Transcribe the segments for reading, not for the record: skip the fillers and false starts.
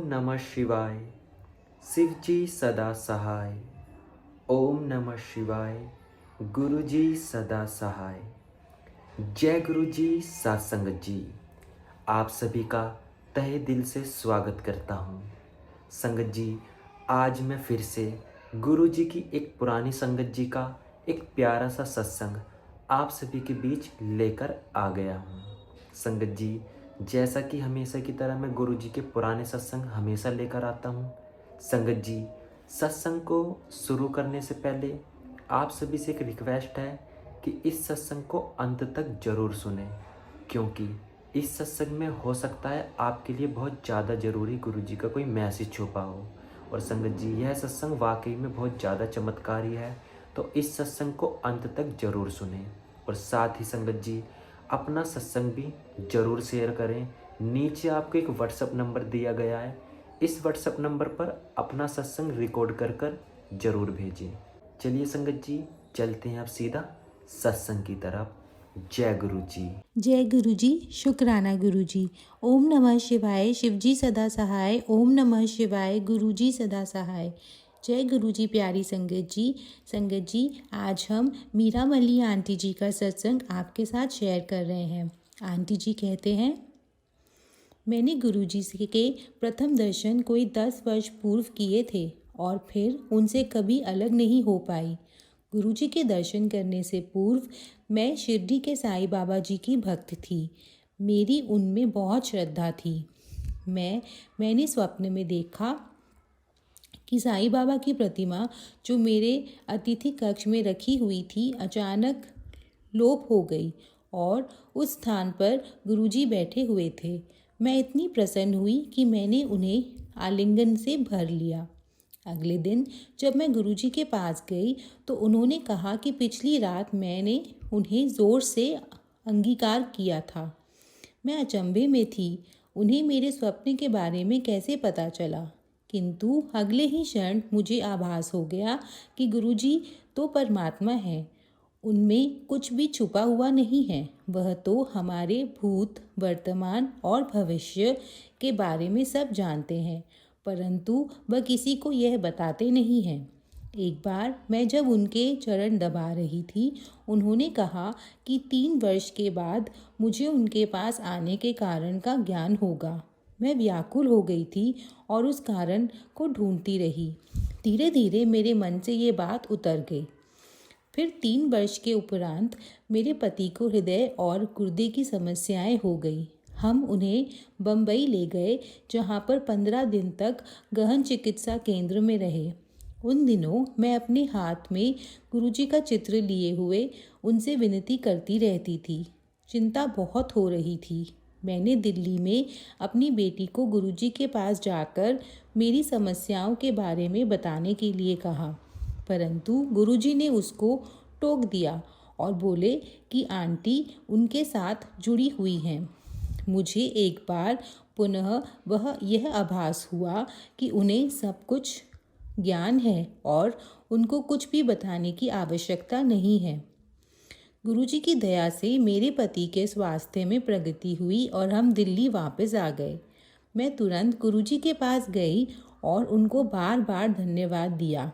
नमः शिवाय। शिव जी सदा सहाय। ओम नमः शिवाय। गुरु जी सदा सहाय। जय गुरु जी सात संगत जी। आप सभी का तहे दिल से स्वागत करता हूँ। संगत जी, आज मैं फिर से गुरु जी की एक पुरानी संगत जी का एक प्यारा सा सत्संग आप सभी के बीच लेकर आ गया हूँ। संगत जी, जैसा कि हमेशा की तरह मैं गुरु जी के पुराने सत्संग हमेशा लेकर आता हूँ। संगत जी, सत्संग को शुरू करने से पहले आप सभी से एक रिक्वेस्ट है कि इस सत्संग को अंत तक जरूर सुनें, क्योंकि इस सत्संग में हो सकता है आपके लिए बहुत ज़्यादा ज़रूरी गुरु जी का कोई मैसेज छुपा हो। और संगत जी, यह सत्संग वाकई में बहुत ज़्यादा चमत्कारी है, तो इस सत्संग को अंत तक जरूर सुनें। और साथ ही संगत जी, अपना सत्संग भी जरूर शेयर करें। नीचे आपको एक व्हाट्सएप नंबर दिया गया है, इस व्हाट्सएप नंबर पर अपना सत्संग रिकॉर्ड कर कर जरूर भेजें। चलिए संगत जी, चलते हैं अब सीधा सत्संग की तरफ। जय गुरु जी। जय गुरु जी। शुक्राना गुरु जी। ओम नमः शिवाय। शिव जी सदा सहाय। ओम नमः शिवाय। गुरु जी सदा सहाय। जय गुरु जी। प्यारी संगत जी, आज हम मीरा मल्ली आंटी जी का सत्संग आपके साथ शेयर कर रहे हैं। आंटी जी कहते हैं, मैंने गुरु जी के प्रथम दर्शन कोई 10 वर्ष पूर्व किए थे और फिर उनसे कभी अलग नहीं हो पाई। गुरुजी के दर्शन करने से पूर्व मैं शिरडी के साईं बाबा जी की भक्त थी। मेरी उनमें बहुत श्रद्धा थी। मैंने स्वप्न में देखा कि साईं बाबा की प्रतिमा जो मेरे अतिथि कक्ष में रखी हुई थी अचानक लोप हो गई और उस स्थान पर गुरुजी बैठे हुए थे। मैं इतनी प्रसन्न हुई कि मैंने उन्हें आलिंगन से भर लिया। अगले दिन जब मैं गुरुजी के पास गई तो उन्होंने कहा कि पिछली रात मैंने उन्हें ज़ोर से अंगीकार किया था। मैं अचंभे में थी, उन्हें मेरे स्वप्न के बारे में कैसे पता चला। किंतु अगले ही क्षण मुझे आभास हो गया कि गुरुजी तो परमात्मा है, उनमें कुछ भी छुपा हुआ नहीं है। वह तो हमारे भूत, वर्तमान और भविष्य के बारे में सब जानते हैं, परंतु वह किसी को यह बताते नहीं हैं। एक बार मैं जब उनके चरण दबा रही थी, उन्होंने कहा कि 3 वर्ष के बाद मुझे उनके पास आने के कारण का ज्ञान होगा। मैं व्याकुल हो गई थी और उस कारण को ढूंढती रही। धीरे धीरे मेरे मन से ये बात उतर गई। फिर 3 वर्ष के उपरांत मेरे पति को हृदय और गुर्दे की समस्याएं हो गई। हम उन्हें बम्बई ले गए, जहाँ पर 15 दिन तक गहन चिकित्सा केंद्र में रहे। उन दिनों मैं अपने हाथ में गुरुजी का चित्र लिए हुए उनसे विनती करती रहती थी। चिंता बहुत हो रही थी। मैंने दिल्ली में अपनी बेटी को गुरुजी के पास जाकर मेरी समस्याओं के बारे में बताने के लिए कहा, परंतु गुरुजी ने उसको टोक दिया और बोले कि आंटी उनके साथ जुड़ी हुई हैं। मुझे एक बार पुनः वह यह आभास हुआ कि उन्हें सब कुछ ज्ञान है और उनको कुछ भी बताने की आवश्यकता नहीं है। गुरुजी की दया से मेरे पति के स्वास्थ्य में प्रगति हुई और हम दिल्ली वापस आ गए। मैं तुरंत गुरुजी के पास गई और उनको बार बार धन्यवाद दिया,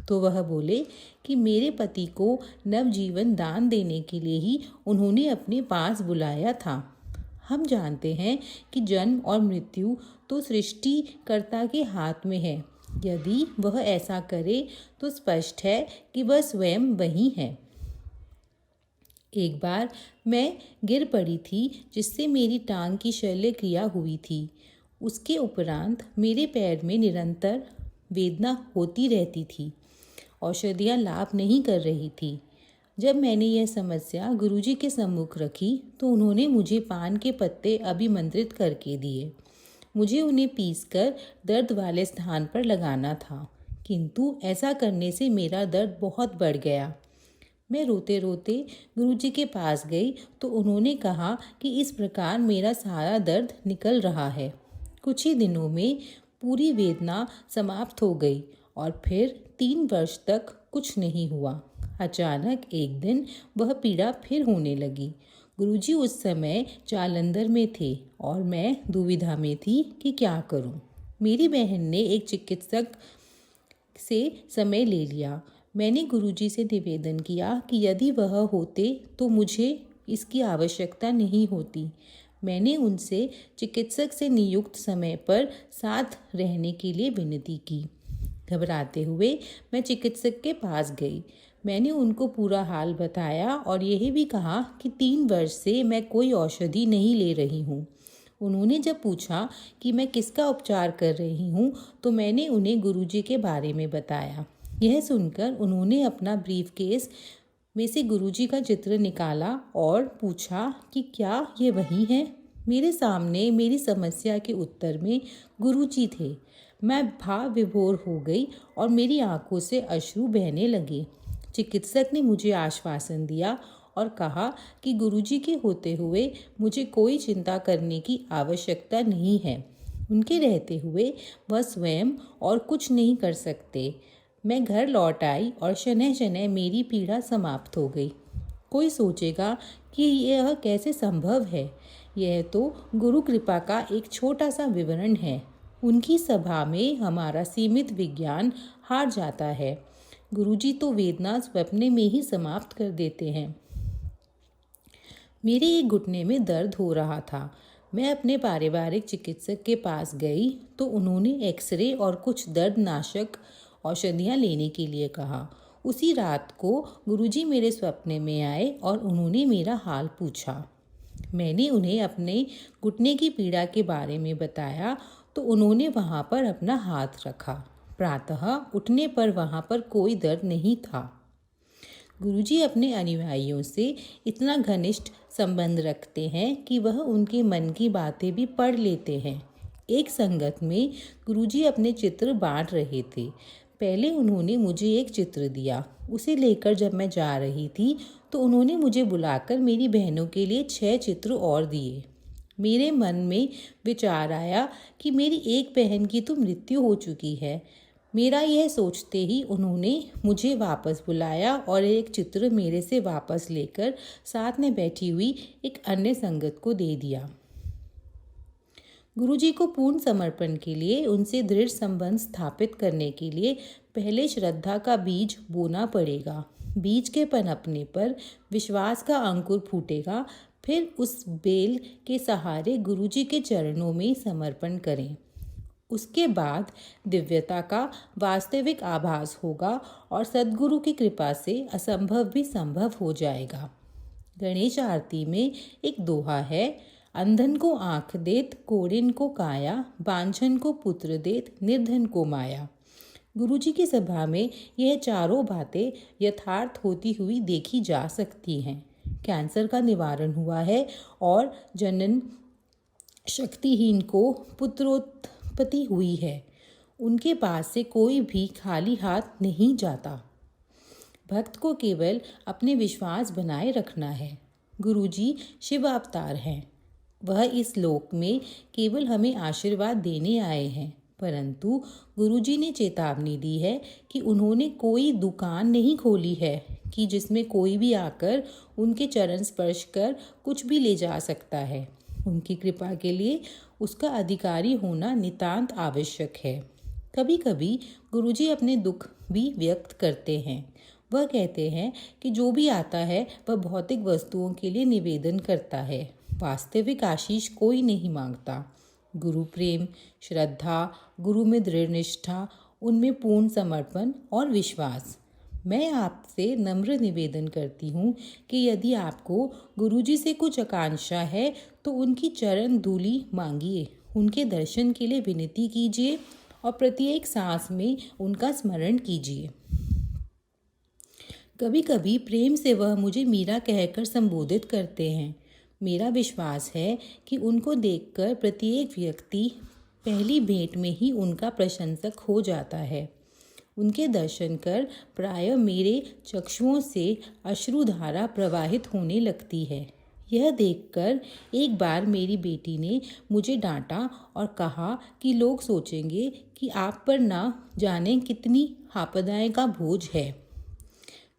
तो वह बोले कि मेरे पति को नवजीवन दान देने के लिए ही उन्होंने अपने पास बुलाया था। हम जानते हैं कि जन्म और मृत्यु तो सृष्टिकर्ता के हाथ में है। यदि वह ऐसा करे तो स्पष्ट है कि वह स्वयं वही है। एक बार मैं गिर पड़ी थी, जिससे मेरी टांग की शल्य क्रिया हुई थी। उसके उपरांत मेरे पैर में निरंतर वेदना होती रहती थी। औषधियाँ लाभ नहीं कर रही थी। जब मैंने यह समस्या गुरुजी के सम्मुख रखी तो उन्होंने मुझे पान के पत्ते अभिमंत्रित करके दिए। मुझे उन्हें पीसकर दर्द वाले स्थान पर लगाना था, किंतु ऐसा करने से मेरा दर्द बहुत बढ़ गया। मैं रोते रोते गुरुजी के पास गई तो उन्होंने कहा कि इस प्रकार मेरा सारा दर्द निकल रहा है। कुछ ही दिनों में पूरी वेदना समाप्त हो गई और फिर 3 वर्ष तक कुछ नहीं हुआ। अचानक एक दिन वह पीड़ा फिर होने लगी। गुरुजी उस समय जालंधर में थे और मैं दुविधा में थी कि क्या करूं। मेरी बहन ने एक चिकित्सक से समय ले लिया। मैंने गुरुजी से निवेदन किया कि यदि वह होते तो मुझे इसकी आवश्यकता नहीं होती। मैंने उनसे चिकित्सक से नियुक्त समय पर साथ रहने के लिए विनती की। घबराते हुए मैं चिकित्सक के पास गई। मैंने उनको पूरा हाल बताया और यह भी कहा कि 3 वर्ष से मैं कोई औषधि नहीं ले रही हूँ। उन्होंने जब पूछा कि मैं किसका उपचार कर रही हूँ तो मैंने उन्हें गुरुजी के बारे में बताया। यह सुनकर उन्होंने अपना ब्रीफकेस में से गुरुजी का चित्र निकाला और पूछा कि क्या ये वही है। मेरे सामने मेरी समस्या के उत्तर में गुरुजी थे। मैं भाव विभोर हो गई और मेरी आंखों से अश्रु बहने लगे। चिकित्सक ने मुझे आश्वासन दिया और कहा कि गुरुजी के होते हुए मुझे कोई चिंता करने की आवश्यकता नहीं है। उनके रहते हुए वह स्वयं और कुछ नहीं कर सकते। मैं घर लौट आई और शनैः शनैः मेरी पीड़ा समाप्त हो गई। कोई सोचेगा कि यह कैसे संभव है। यह तो गुरु कृपा का एक छोटा सा विवरण है। उनकी सभा में हमारा सीमित विज्ञान हार जाता है। गुरुजी तो वेदना स्वप्ने में ही समाप्त कर देते हैं। मेरे एक घुटने में दर्द हो रहा था। मैं अपने पारिवारिक चिकित्सक के पास गई तो उन्होंने एक्सरे और कुछ दर्दनाशक औषधियाँ लेने के लिए कहा। उसी रात को गुरुजी मेरे सपने में आए और उन्होंने मेरा हाल पूछा। मैंने उन्हें अपने घुटने की पीड़ा के बारे में बताया तो उन्होंने वहाँ पर अपना हाथ रखा। प्रातः उठने पर वहाँ पर कोई दर्द नहीं था। गुरुजी अपने अनुयायियों से इतना घनिष्ठ संबंध रखते हैं कि वह उनके मन की बातें भी पढ़ लेते हैं। एक संगत में गुरुजी अपने चित्र बांट रहे थे। पहले उन्होंने मुझे एक चित्र दिया। उसे लेकर जब मैं जा रही थी तो उन्होंने मुझे बुलाकर मेरी बहनों के लिए 6 चित्र और दिए। मेरे मन में विचार आया कि मेरी एक बहन की तो मृत्यु हो चुकी है। मेरा यह सोचते ही उन्होंने मुझे वापस बुलाया और एक चित्र मेरे से वापस लेकर साथ में बैठी हुई एक अन्य संगत को दे दिया। गुरुजी को पूर्ण समर्पण के लिए, उनसे दृढ़ संबंध स्थापित करने के लिए पहले श्रद्धा का बीज बोना पड़ेगा। बीज के पनपने पर विश्वास का अंकुर फूटेगा। फिर उस बेल के सहारे गुरुजी के चरणों में समर्पण करें। उसके बाद दिव्यता का वास्तविक आभास होगा और सद्गुरु की कृपा से असंभव भी संभव हो जाएगा। गणेश आरती में एक दोहा है, अंधन को आँख देत, कोढ़िन को काया, बांझन को पुत्र देत, निर्धन को माया। गुरुजी की सभा में यह चारों बातें यथार्थ होती हुई देखी जा सकती हैं। कैंसर का निवारण हुआ है और जनन शक्तिहीन को पुत्रोत्पत्ति हुई है। उनके पास से कोई भी खाली हाथ नहीं जाता। भक्त को केवल अपने विश्वास बनाए रखना है। गुरुजी शिव अवतार हैं। वह इस लोक में केवल हमें आशीर्वाद देने आए हैं, परंतु गुरुजी ने चेतावनी दी है कि उन्होंने कोई दुकान नहीं खोली है कि जिसमें कोई भी आकर उनके चरण स्पर्श कर कुछ भी ले जा सकता है। उनकी कृपा के लिए उसका अधिकारी होना नितांत आवश्यक है। कभी कभी गुरुजी अपने दुख भी व्यक्त करते हैं। वह कहते हैं कि जो भी आता है वह भौतिक वस्तुओं के लिए निवेदन करता है, वास्तविक आशीष कोई नहीं मांगता। गुरु प्रेम, श्रद्धा, गुरु में दृढ़ निष्ठा, उनमें पूर्ण समर्पण और विश्वास। मैं आपसे नम्र निवेदन करती हूँ कि यदि आपको गुरुजी से कुछ आकांक्षा है तो उनकी चरण धूलि मांगिए, उनके दर्शन के लिए विनती कीजिए और प्रत्येक सांस में उनका स्मरण कीजिए। कभी कभी प्रेम से वह मुझे मीरा कहकर संबोधित करते हैं। मेरा विश्वास है कि उनको देखकर प्रत्येक व्यक्ति पहली भेंट में ही उनका प्रशंसक हो जाता है। उनके दर्शन कर प्रायः मेरे चक्षुओं से अश्रुधारा प्रवाहित होने लगती है। यह देखकर एक बार मेरी बेटी ने मुझे डांटा और कहा कि लोग सोचेंगे कि आप पर ना जाने कितनी आपदाएं का बोझ है।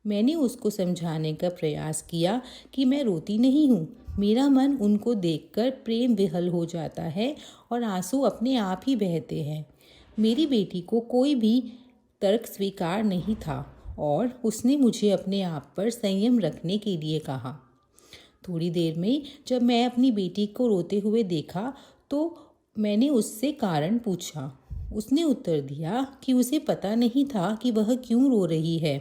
मैंने उसको समझाने का प्रयास किया कि मैं रोती नहीं हूँ, मेरा मन उनको देखकर प्रेम विह्वल हो जाता है और आंसू अपने आप ही बहते हैं। मेरी बेटी को कोई भी तर्क स्वीकार नहीं था और उसने मुझे अपने आप पर संयम रखने के लिए कहा। थोड़ी देर में जब मैं अपनी बेटी को रोते हुए देखा तो मैंने उससे कारण पूछा। उसने उत्तर दिया कि उसे पता नहीं था कि वह क्यों रो रही है।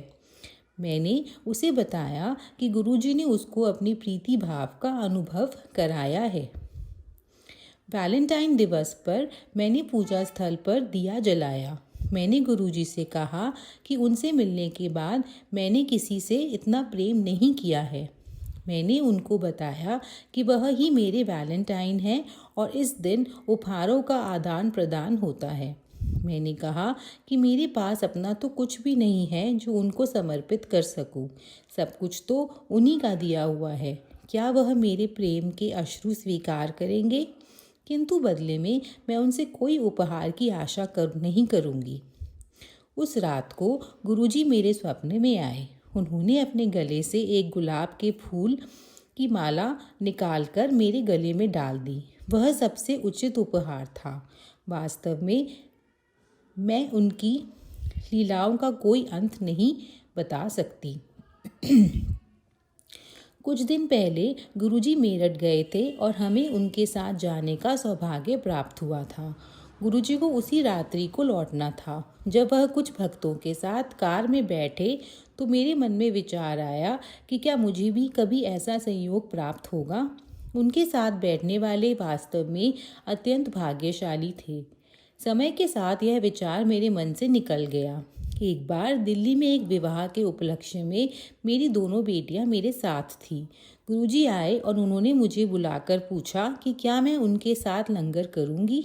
मैंने उसे बताया कि गुरुजी ने उसको अपनी प्रीति भाव का अनुभव कराया है। वैलेंटाइन दिवस पर मैंने पूजा स्थल पर दिया जलाया। मैंने गुरुजी से कहा कि उनसे मिलने के बाद मैंने किसी से इतना प्रेम नहीं किया है। मैंने उनको बताया कि वह ही मेरे वैलेंटाइन हैं और इस दिन उपहारों का आदान प्रदान होता है। मैंने कहा कि मेरे पास अपना तो कुछ भी नहीं है जो उनको समर्पित कर सकूं। सब कुछ तो उन्हीं का दिया हुआ है। क्या वह मेरे प्रेम के अश्रु स्वीकार करेंगे? किंतु बदले में मैं उनसे कोई उपहार की आशा नहीं करूँगी। उस रात को गुरुजी मेरे स्वप्न में आए। उन्होंने अपने गले से एक गुलाब के फूल की माला निकालकर मेरे गले में डाल दी। वह सबसे उचित उपहार था। वास्तव में मैं उनकी लीलाओं का कोई अंत नहीं बता सकती। कुछ दिन पहले गुरुजी मेरठ गए थे और हमें उनके साथ जाने का सौभाग्य प्राप्त हुआ था। गुरुजी को उसी रात्रि को लौटना था। जब वह कुछ भक्तों के साथ कार में बैठे तो मेरे मन में विचार आया कि क्या मुझे भी कभी ऐसा संयोग प्राप्त होगा। उनके साथ बैठने वाले वास्तव में अत्यंत भाग्यशाली थे। समय के साथ यह विचार मेरे मन से निकल गया। एक बार दिल्ली में एक विवाह के उपलक्ष्य में मेरी दोनों बेटियां मेरे साथ थीं। गुरुजी आए और उन्होंने मुझे बुलाकर पूछा कि क्या मैं उनके साथ लंगर करूंगी।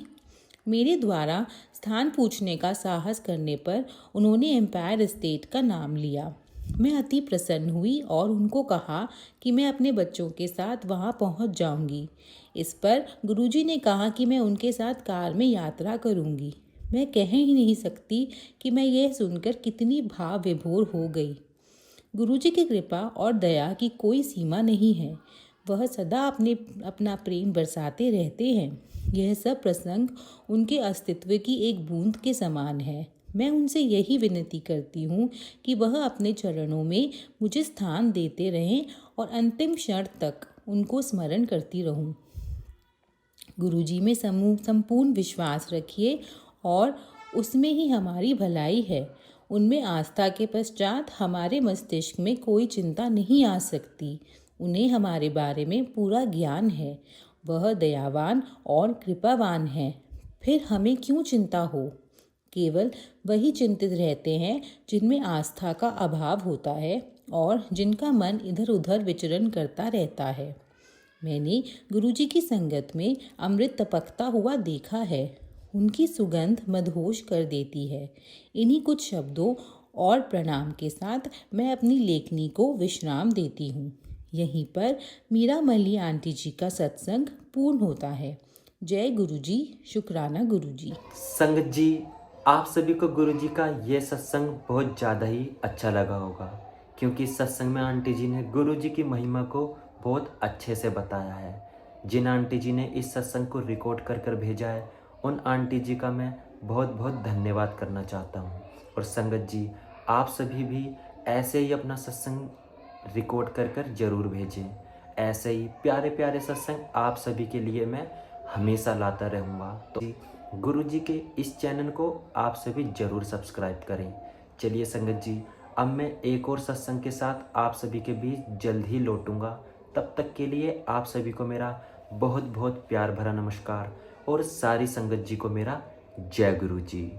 मेरे द्वारा स्थान पूछने का साहस करने पर उन्होंने एम्पायर स्टेट का नाम लिया। मैं अति प्रसन्न हुई और उनको कहा कि मैं अपने बच्चों के साथ वहां पहुंच जाऊंगी। इस पर गुरुजी ने कहा कि मैं उनके साथ कार में यात्रा करूंगी। मैं कह ही नहीं सकती कि मैं यह सुनकर कितनी भाव विभोर हो गई। गुरुजी की कृपा और दया की कोई सीमा नहीं है। वह सदा अपना प्रेम बरसाते रहते हैं। यह सब प्रसंग उनके अस्तित्व की एक बूंद के समान है। मैं उनसे यही विनती करती हूँ कि वह अपने चरणों में मुझे स्थान देते रहें और अंतिम क्षण तक उनको स्मरण करती रहूँ। गुरुजी में संपूर्ण विश्वास रखिए और उसमें ही हमारी भलाई है। उनमें आस्था के पश्चात हमारे मस्तिष्क में कोई चिंता नहीं आ सकती। उन्हें हमारे बारे में पूरा ज्ञान है। वह दयावान और कृपावान है। फिर हमें क्यों चिंता हो? केवल वही चिंतित रहते हैं जिनमें आस्था का अभाव होता है और जिनका मन इधर उधर विचरण करता रहता है। मैंने गुरुजी की संगत में अमृत टपकता हुआ देखा है। उनकी सुगंध मदहोश कर देती है। इन्हीं कुछ शब्दों और प्रणाम के साथ मैं अपनी लेखनी को विश्राम देती हूँ। यहीं पर मीरा मल्ली आंटी जी का सत्संग पूर्ण होता है। जय गुरुजी, शुक्राना गुरुजी। संगत जी, आप सभी को गुरुजी का ये सत्संग बहुत ज़्यादा ही अच्छा लगा होगा, क्योंकि इस सत्संग में आंटी जी ने गुरुजी की महिमा को बहुत अच्छे से बताया है। जिन आंटी जी ने इस सत्संग को रिकॉर्ड कर भेजा है, उन आंटी जी का मैं बहुत बहुत धन्यवाद करना चाहता हूँ। और संगत जी, आप सभी भी ऐसे ही अपना सत्संग रिकॉर्ड कर ज़रूर भेजें। ऐसे ही प्यारे प्यारे सत्संग आप सभी के लिए मैं हमेशा लाता रहूँगा। तो गुरुजी के इस चैनल को आप सभी ज़रूर सब्सक्राइब करें। चलिए संगत जी, अब मैं एक और सत्संग के साथ आप सभी के बीच जल्द ही लौटूंगा। तब तक के लिए आप सभी को मेरा बहुत बहुत प्यार भरा नमस्कार और सारी संगत जी को मेरा जय गुरु जी।